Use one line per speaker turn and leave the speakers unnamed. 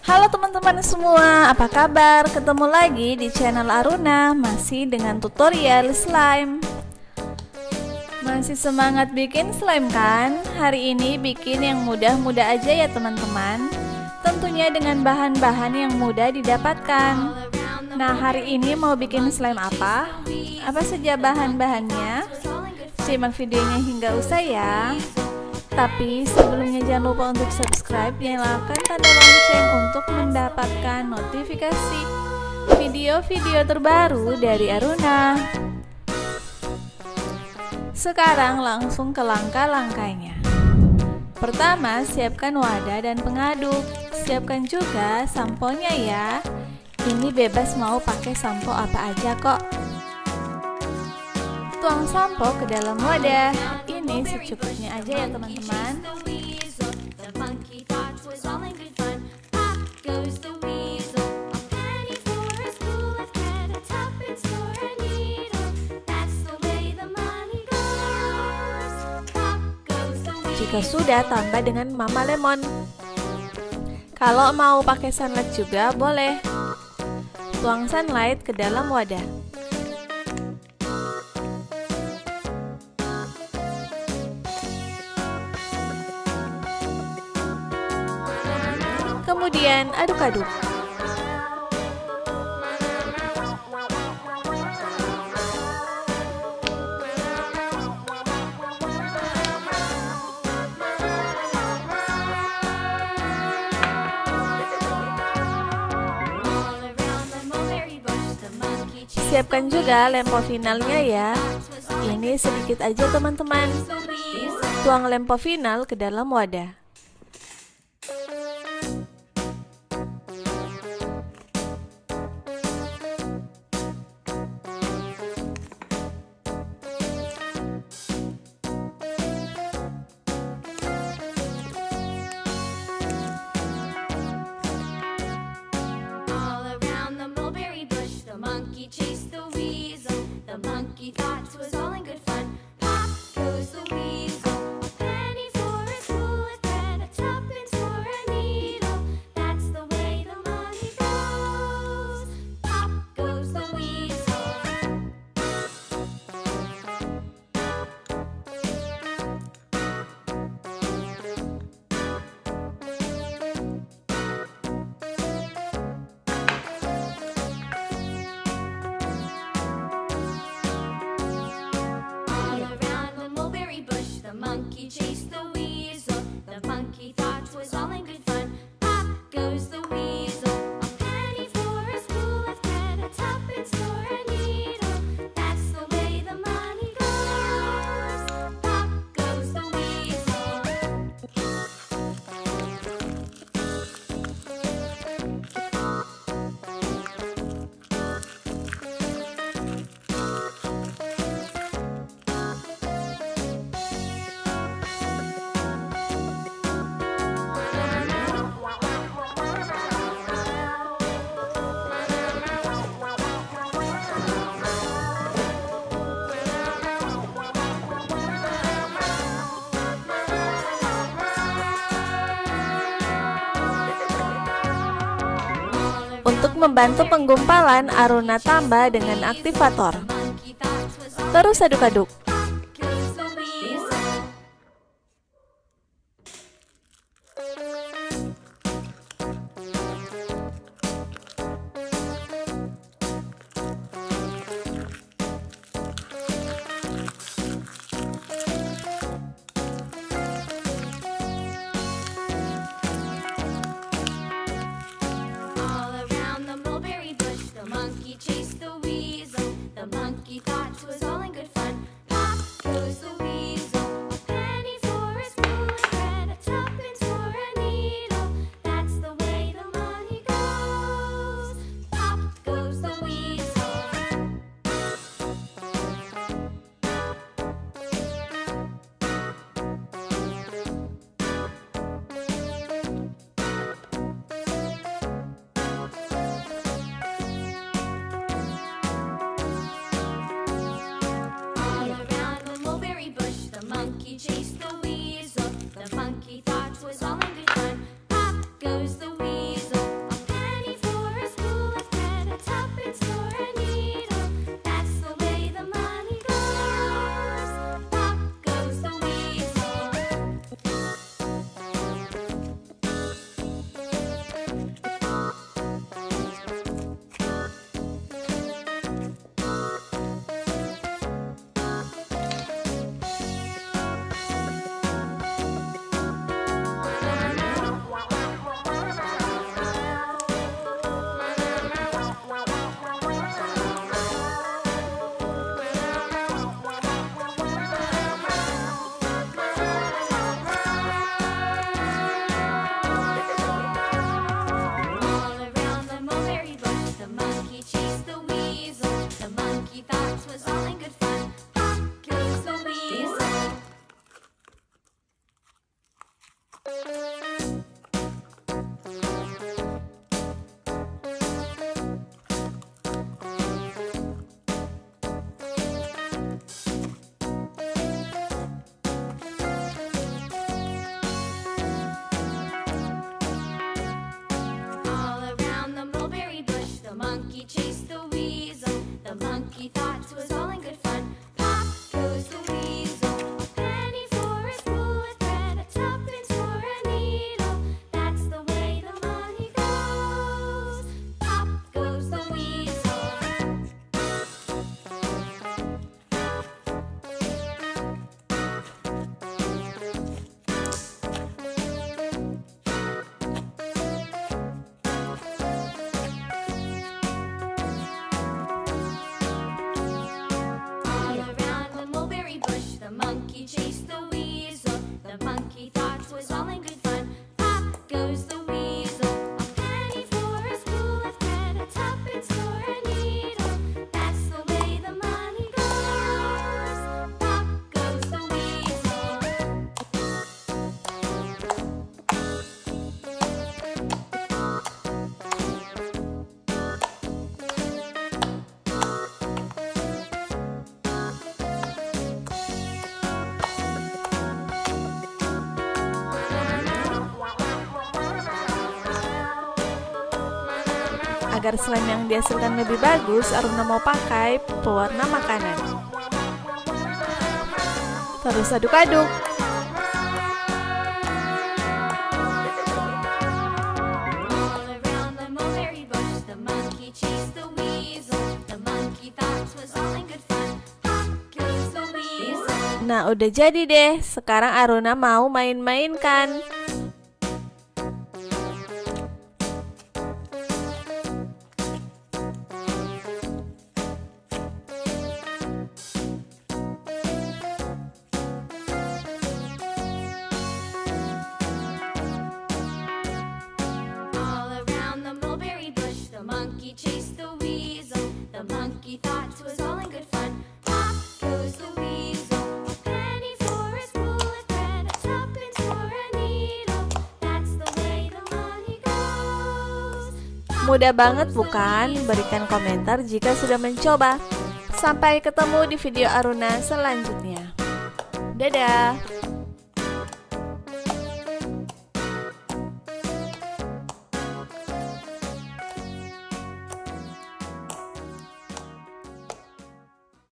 Halo teman-teman semua, apa kabar? Ketemu lagi di channel Aruna, masih dengan tutorial slime. Masih semangat bikin slime kan? Hari ini bikin yang mudah-mudah aja ya teman-teman. Tentunya dengan bahan-bahan yang mudah didapatkan. Nah, hari ini mau bikin slime apa? Apa saja bahan-bahannya? Simak videonya hingga usai ya. Tapi sebelumnya jangan lupa untuk subscribe, nyalakan tanda lonceng untuk mendapatkan notifikasi video-video terbaru dari Aruna. Sekarang langsung ke langkah-langkahnya. Pertama, siapkan wadah dan pengaduk. Siapkan juga samponya ya. Ini bebas mau pakai sampo apa aja kok. Tuang sampo ke dalam wadah. Ini secukupnya aja ya teman-teman. Jika sudah, tambah dengan mama lemon. Kalau mau pakai sunlight juga boleh. Tuang sunlight ke dalam wadah. Kemudian aduk-aduk. Siapkan juga lempo finalnya ya. Ini sedikit aja teman-teman. Tuang lempo final ke dalam wadah. Untuk membantu penggumpalan, Aruna tambah dengan aktivator. Terus aduk-aduk. Agar slime yang dihasilkan lebih bagus, Aruna mau pakai pewarna makanan. Terus aduk-aduk. Nah, udah jadi deh. Sekarang Aruna mau main-mainkan. Mudah banget bukan? Berikan komentar jika sudah mencoba. Sampai ketemu di video Aruna selanjutnya. Dadah!